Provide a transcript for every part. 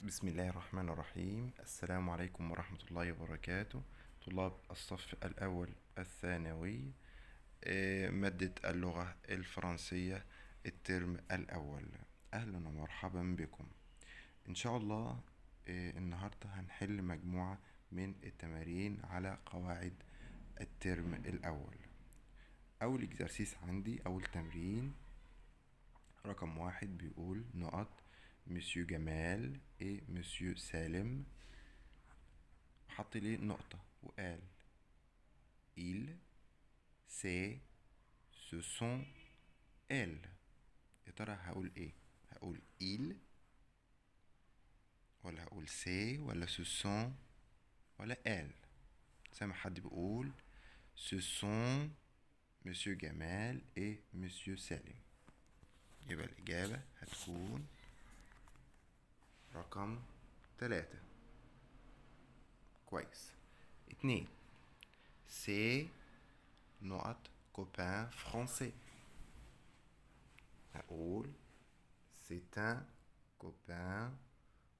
بسم الله الرحمن الرحيم. السلام عليكم ورحمة الله وبركاته. طلاب الصف الأول الثانوي، مادة اللغة الفرنسية، الترم الأول. أهلا ومرحبا بكم. إن شاء الله النهاردة هنحل مجموعة من التمارين على قواعد الترم الأول. أول إكزرسيس عندي، أول تمرين رقم 1 بيقول نقط مسيو جمال et مسيو سالم، حط لي نقطة وقال il c'est ce sont elles. يا ترى هقول ايه؟ هقول il ولا هقول c'est ولا ce sont ولا elles؟ زي ما حد بيقول ce sont مسيو جمال et مسيو سالم، يبقى الإجابة هتكون رقم 3. كويس. 2 c'est نقط copain français. هقول c'est un copain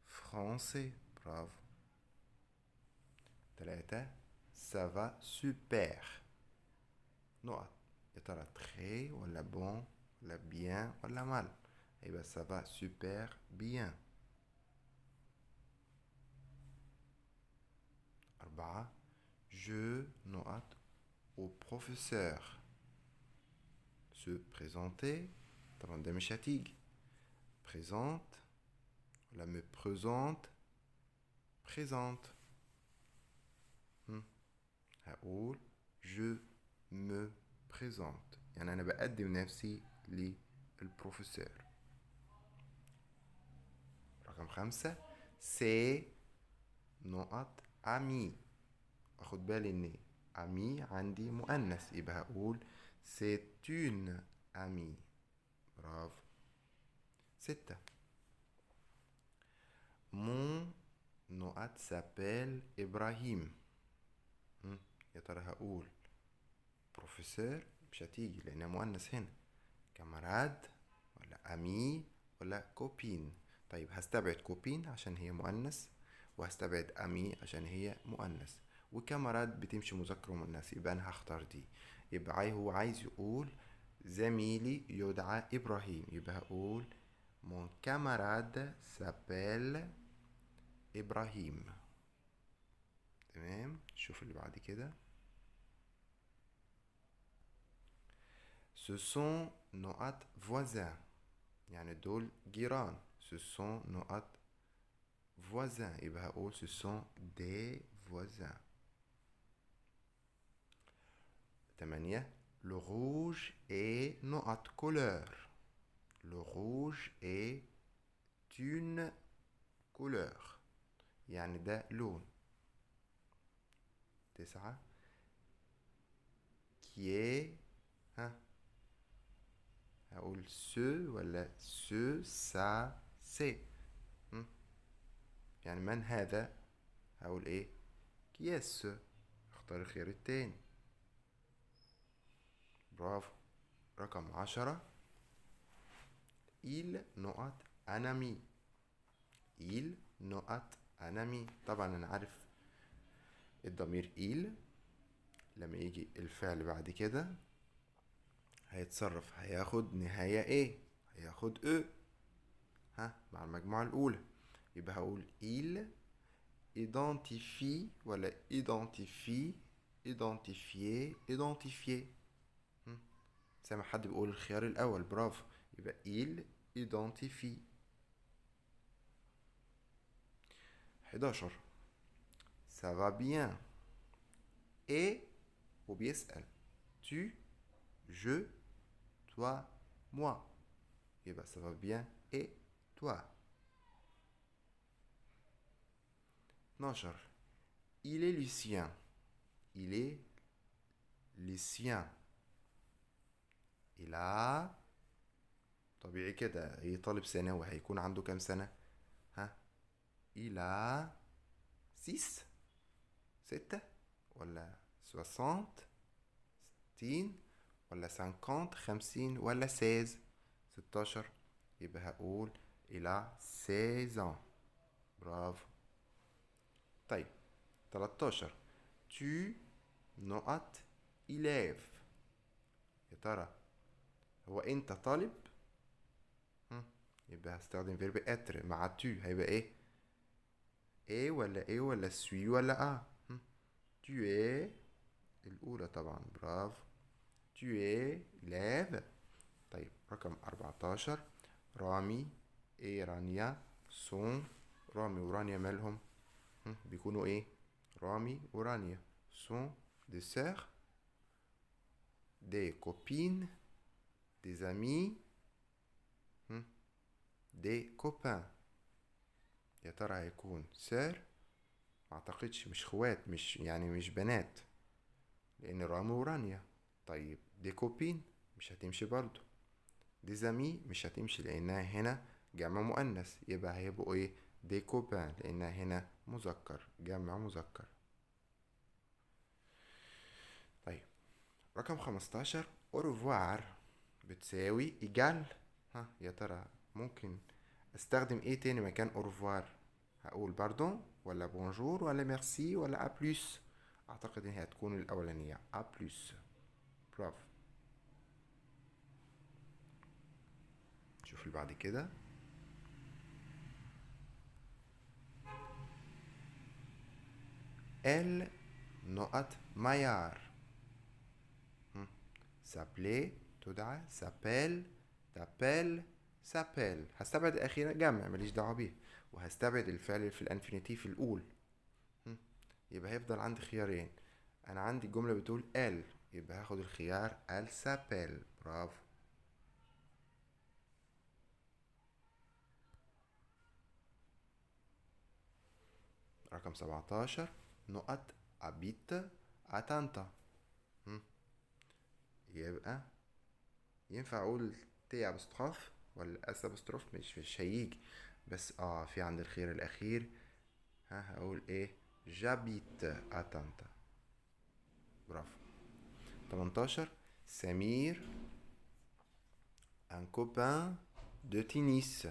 français. برافو. 3 ça va super. نقط، يا ترى très ولا bon ولا bien ولا mal؟ يبقى ça va super bien. 4 je نقط au professeur. se présenter، طبعا ده مش هتيجي. présente ولا me présente؟ présente. هقول je me présente، يعني أنا بقدم نفسي للبروفيسور. رقم 5 c'est نقط ami. أخد بالي إن ami عندي مؤنث، يبقى هقول c'est une amie. برافو. 6 mon نقط s'appelle إبراهيم. يا ترى هقول بروفيسور؟ مش هتيجي لأنها مؤنث هنا. كاماراد ولا أمي ولا كوبين؟ طيب هستبعد كوبين عشان هي مؤنث، وهستبعد أمي عشان هي مؤنث، وكاماراد بتمشي مذكر ومؤنث، يبقى أنا هختار دي. يبقى هو عايز يقول زميلي يدعى إبراهيم، يبقى هقول mon camarade s'appelle إبراهيم. تمام. شوف اللي بعد كده. ce sont نقط voisins، يعني دول جيران. ce sont نقط voisins، يبقى هقول ce sont des voisins. 8 le rouge est نقط couleur. le rouge est une couleur، يعني ده لون. 9 qui est هقول ce ولا ce ça c'est؟ يعني من هذا؟ هقول ايه؟ qui est ce؟ اختار الخيار التاني. برافو. رقم 10 il نقط un ami. il نقط un ami، طبعا انا عارف الضمير il لما يجي الفعل بعد كده هيتصرف، هياخد نهاية ايه؟ هياخد او مع المجموعة الأولى. يبقى هقول il identifie ولا identifie identifier identifier؟ زي ما حد بيقول الخيار الأول. برافو. يبقى il identifie. 11 ça va bien et وبيسأل tu je toi moi، يبقى ça va bien et toi. 12 il est Lucien. il est Lucien. il a طبيعي كده، ايه طالب ثانوي هيكون عنده كام سنة؟ il a 6 6 ولا 60 60 ولا 50 50 ولا 16 16؟ يبقى هقول il a 16 ans. برافو. طيب 13. tu نقط élève. يا ترى هو انت طالب؟ يبقى هستخدم فيرب اتر مع tu، هيبقى ايه؟ ايه ولا ايه ولا سوي ولا tu es الاولى طبعا. برافو. tu es élève. طيب رقم 14. رامي ايه رانيا سون. رامي ورانيا مالهم؟ بيكونوا ايه؟ رامي ورانيا sont des sœurs, des copines, des amis, des copains. يا ترى هيكون سير؟ اعتقدش، مش خوات، مش يعني مش بنات، لان رامي ورانيا. طيب دي كوبين مش هتمشي برضو. دي زمي مش هتمشي لانها هنا جمع مؤنث، يبقى هيبقوا ايه؟ دي كوبان لانها هنا مذكر، جمع مذكر. طيب رقم 15. اوروفوار بتساوي إيجال. يا ترى ممكن استخدم ايه تاني مكان اوروفوار؟ هقول باردون ولا بونجور ولا ميرسي ولا ابلوس؟ اعتقد ان هي هتكون الاولانية ابلوس. برافو. شوف اللي بعد كده. ال نقط مايار. سابلي تدعى، سابيل تابيل، سابيل. هستبعد الأخيرة جمع ماليش دعوة بيه، وهستبعد الفعل في الانفينيتيف الأول. يبقى هيفضل عندي خيارين. أنا عندي الجملة بتقول ال، يبقى هاخد الخيار ال سابيل. برافو. رقم 17. نقط أبيت أتانتا. يبقى ينفع أقول تي أبستروف ولا أس أبستروف؟ مش هيجي، بس في عند الخيار الأخير هقول ايه؟ جابيت أتانتا. برافو. 18. سمير un copain de tennis.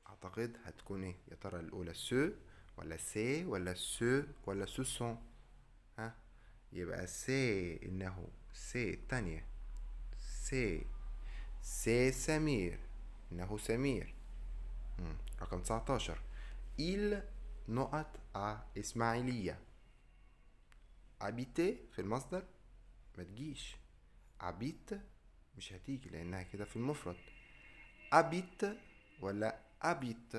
اعتقد هتكون ايه يا ترى؟ الاولى سو ولا سي ولا سو ولا سوسون؟ يبقى سي، انه سي التانية. سي سمير، انه سمير. رقم 19. il نقط اسماعيلية. habiter في المصدر ما تجيش. habite مش هتيجي لانها كده في المفرد. habite ولا habite؟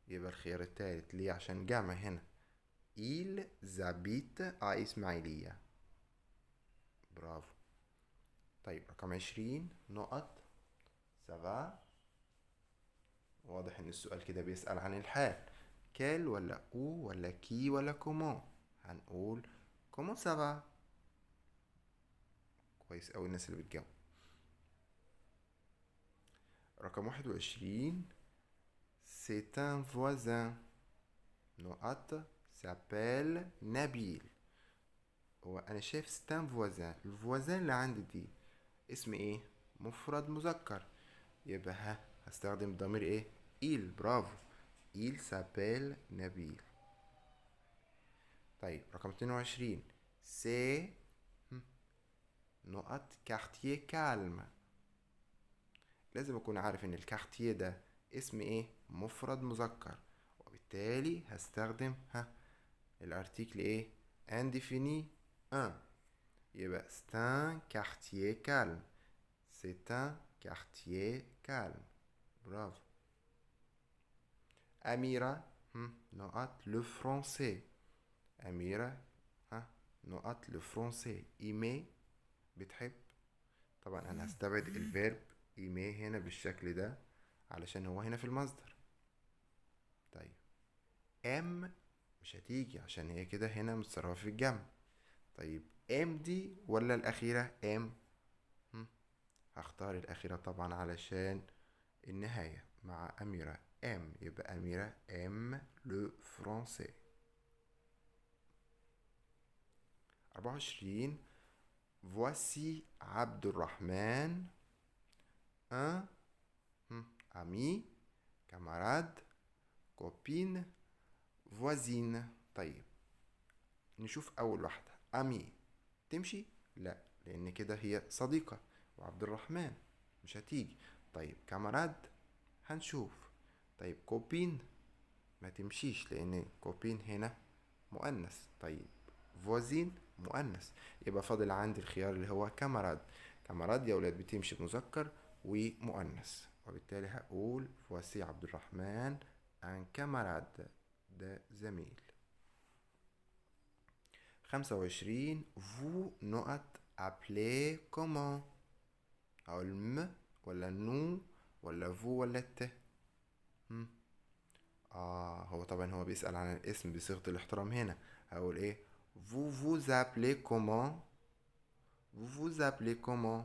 يبقى الخيار التالت ليه؟ عشان جمع هنا. ils habitent à إسماعيلية. برافو. طيب رقم 20. نقط سافا. واضح ان السؤال كده بيسأل عن الحال. كال ولا او ولا كي ولا كومون؟ هنقول كومون سافا. كويس اوي الناس اللي بتجاوب. رقم 21. c'est un voisin. نقط s'appelle نبيل. هو انا شايف c'est un voisin، الفوازان اللي عندي دي اسم ايه؟ مفرد مذكر، يبقى هستخدم ضمير ايه؟ il. برافو. il s'appelle نبيل. طيب رقم 22. c'est نقط quartier calme. لازم اكون عارف ان الكارتيه ده اسم ايه؟ مفرد مذكر، وبالتالي هستخدم الارتيكل ايه؟ indéfini un. يبقى c'est un quartier calme. c'est un quartier calme. برافو. أميرة نقط le français. أميرة نقط le français. aimer بتحب. طبعا أنا هستبعد الفيرب aimer هنا بالشكل ده علشان هو هنا في المصدر. طيب ام مش هتيجي عشان هي كده هنا متصرفة في الجمع. طيب ام دي ولا الأخيرة ام؟ هختار الأخيرة طبعا علشان النهاية مع أميرة. ام يبقى أميرة ام لو فرونسي. 24. voici عبد الرحمن un ami camarade copine voisine. طيب نشوف أول واحدة أمي تمشي؟ لا، لأن كده هي صديقة، وعبد الرحمن مش هتيجي. طيب كاماراد هنشوف. طيب كوبين ما تمشيش، لأن كوبين هنا مؤنث. طيب فوزين مؤنث، يبقى فاضل عندي الخيار اللي هو كاماراد. كاماراد يا ولاد بتمشي بمذكر ومؤنث، وبالتالي هقول فوسي عبد الرحمن ان كاماراد، ده زميل. 25 vous نقط appelez comment؟ هقول م ولا نو ولا فو ولا ت؟ هو طبعا هو بيسأل عن الاسم بصيغة الاحترام هنا. هقول ايه؟ vous vous appelez comment؟ vous vous appelez comment؟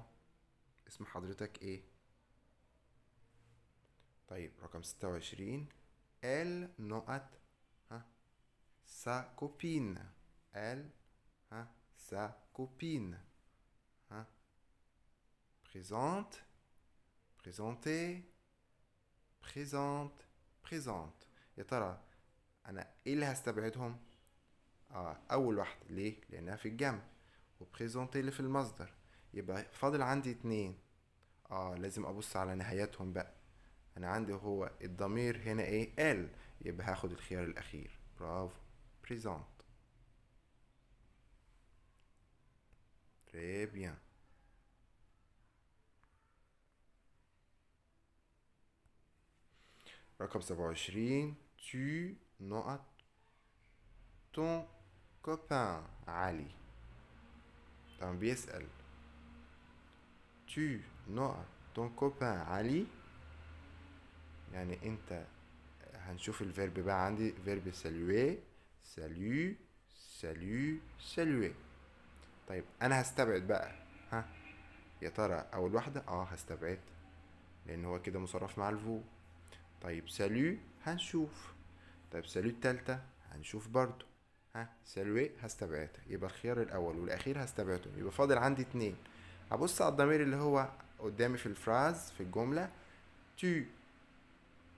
اسم حضرتك ايه؟ طيب رقم 26 elle نقط sa copine. elle sa copine. présente présenter présente présente. يا ترى انا ايه اللي هستبعدهم؟ اول واحدة ليه؟ لانها في الجمع، وبريزونتي اللي في المصدر. يبقى فاضل عندي اتنين، لازم ابص على نهايتهم بقى. انا عندي هو الضمير هنا ايه؟ ال، يبقى هاخد الخيار الاخير. برافو، بريزونت. très bien. رقم 27 tu نقط ton copain علي. طبعا بيسأل tu نقط ton copain علي، يعني انت. هنشوف الفيرب بقى عندي فيرب saluer salut salut saluer. طيب انا هستبعد بقى، يا ترى اول واحدة هستبعد لان هو كده مصرف مع الفو. طيب سالو هنشوف. طيب سالو التالتة هنشوف برضو. سالوي هستبعدها، يبقى الخيار الاول والاخير هستبعدهم. يبقى فاضل عندي اتنين. هبص على الضمير اللي هو قدامي في الفراز في الجملة تو،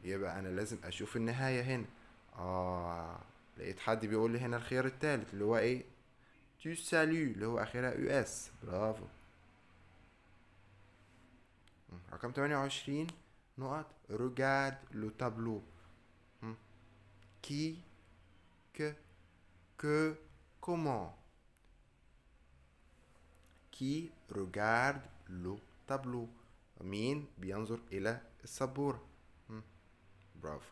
يبقى انا لازم اشوف النهاية هنا. لقيت حد بيقول لي هنا الخيار التالت اللي هو ايه؟ تو سالو اللي هو اخرها يو اس. برافو. رقم 28 نقط regarde le tableau. qui que comment. qui regarde le tableau؟ مين بينظر إلى السبورة؟ برافو.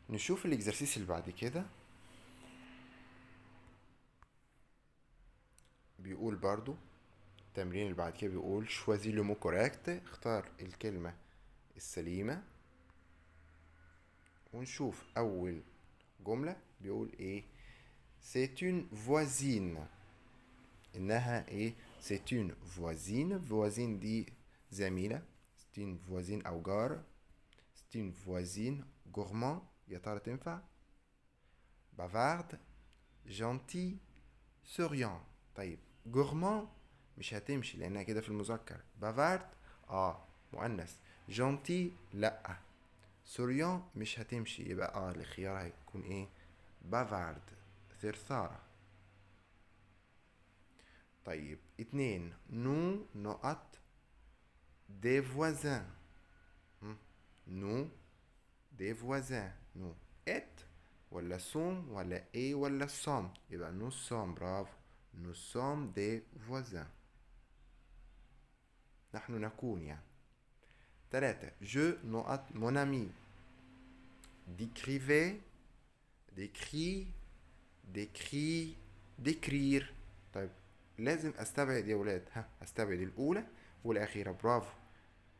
نشوف الاكزرسيس اللي بعد كده. بيقول برضو التمرين اللي بعد كده بيقول choisis le mot correct، اختار الكلمة السليمة. ونشوف أول جملة بيقول ايه؟ c'est une voisine. إنها ايه؟ c'est une voisine. voisine دي زميلة. c'est une voisine أو جار. c'est une voisine gourmand. يا ترى تنفع؟ bavarde gentil souriant. طيب gourmand مش هتمشي لأنها كده في المذكر. bavarde مؤنث. gentil لأ. souriant مش هتمشي، يبقى الخيار هيكون ايه؟ bavarde ثرثارة. طيب 2 nous نقط des voisins. nous des voisins. nous et ولا sont ولا et ولا sommes؟ يبقى nous sommes. برافو، nous sommes des voisins. نحن نكون يعني. 3 je نقط mon ami. décrivez décrit décrit décrire. طيب لازم استبعد يا ولاد. استبعد الاولى والاخيره. برافو.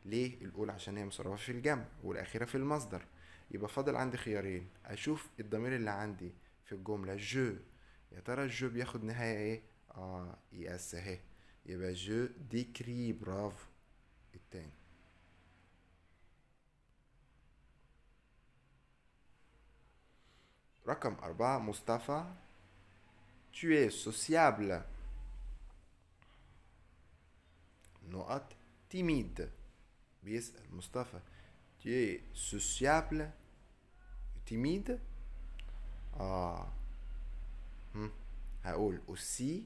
ليه الاولى؟ عشان هي مصرفه في الجمع، والاخيره في المصدر. يبقى فاضل عندي خيارين. اشوف الضمير اللي عندي في الجمله جو، يا ترى الجو بياخد نهايه ايه؟ يس اهي. يبقى جو ديكري. برافو التاني. رقم 4 مصطفى tu es sociable. نقط timide. بيسأل مصطفى tu es sociable timide. هقول aussi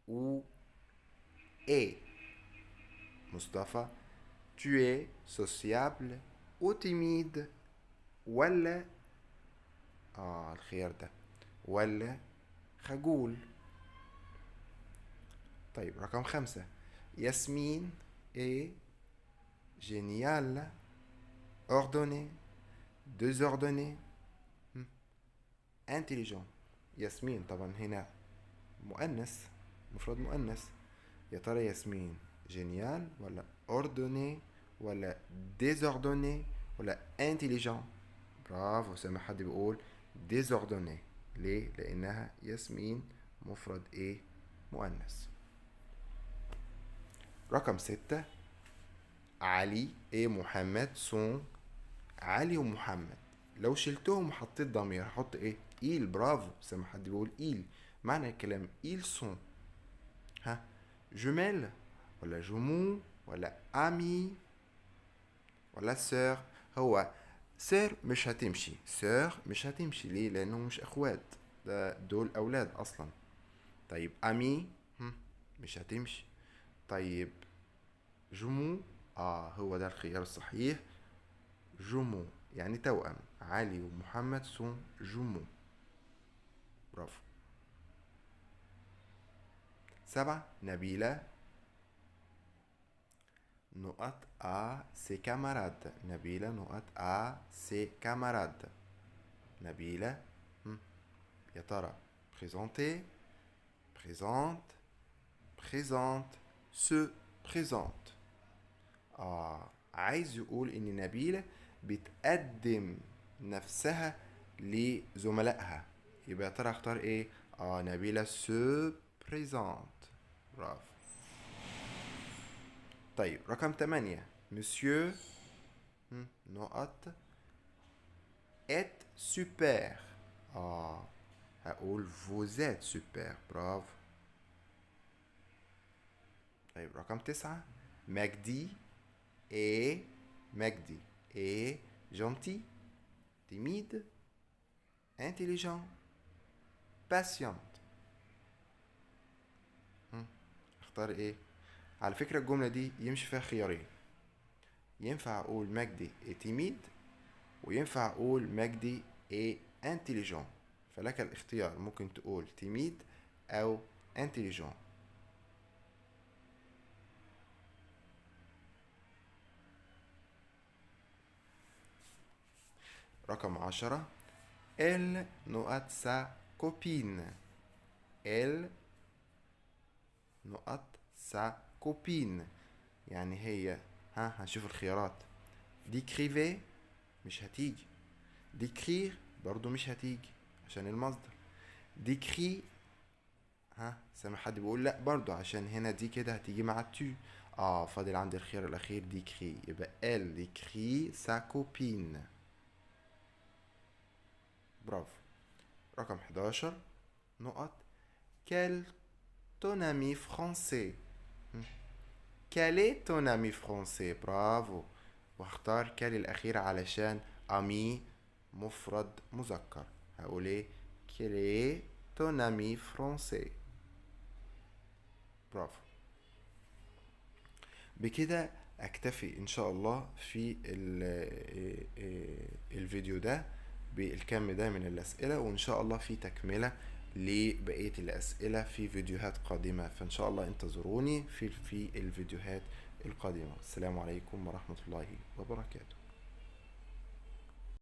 ou et. مصطفى tu es sociable ou timide ولا الخيار ده ولا خجول. طيب رقم 5 ياسمين est géniale ordonnée désordonnée intelligent. ياسمين طبعا هنا مؤنث، مفرد مؤنث. يا ترى ياسمين جينيال ولا ordonné ولا désordonné ولا intelligent؟ برافو، سامع حد بيقول désordonné. ليه؟ لأنها ياسمين مفرد ايه؟ مؤنث. رقم 6 علي ايه محمد سون. علي ومحمد لو شلتهم وحطيت ضمير هحط ايه؟ إيل. برافو، سامع حد بيقول إيل. معنى الكلام إيل سون. جميل ولا جمو ولا امي ولا سير؟ هو سير مش هتمشي، سير مش هتمشي. ليه؟ لانهم مش اخوات، دول اولاد اصلا. طيب امي مش هتمشي. طيب جمو هو ده الخيار الصحيح، جمو يعني توأم. علي ومحمد سون جمو. برافو. 7 نبيلة نقط à ses camarades. نبيلة نقط à ses camarades. نبيلة يا ترى présenter présente présente se présente. عايز يقول ان نبيلة بتقدم نفسها لزملائها، يبقى يا ترى اختار ايه؟ نبيلة se présente. برافو. طيب رقم 8 monsieur نقط est super. هقول vous êtes super. برافو. طيب رقم 9 مجدي مجدي est gentil timide intelligent patient. اختار ايه؟ على فكرة الجملة دي يمشي فيها خيارين، ينفع اقول مجدي est timide وينفع اقول مجدي est intelligent. فلك الاختيار، ممكن تقول timide او intelligent. رقم 10 elle نقط sa copine. elle نقط sa copine يعني هي هنشوف الخيارات. décrivez مش هتيجي، décrire برضو مش هتيجي عشان المصدر. décrit سامع حد بيقول لا برضو عشان هنا دي كده هتيجي مع tu. فاضل عندي الخيار الاخير décrit، يبقى elle décrit sa copine. برافو. رقم 11 نقط quel ton ami français. quel est ton ami français؟ برافو. واختار quel الاخير علشان ami مفرد مذكر. هقول ايه؟ quel est ton ami français. برافو. بكده اكتفي ان شاء الله في الفيديو ده بالكم ده من الاسئله، وان شاء الله في تكمله لبقيه الاسئله في فيديوهات قادمه. فان شاء الله انتظروني في الفيديوهات القادمه. السلام عليكم ورحمه الله وبركاته.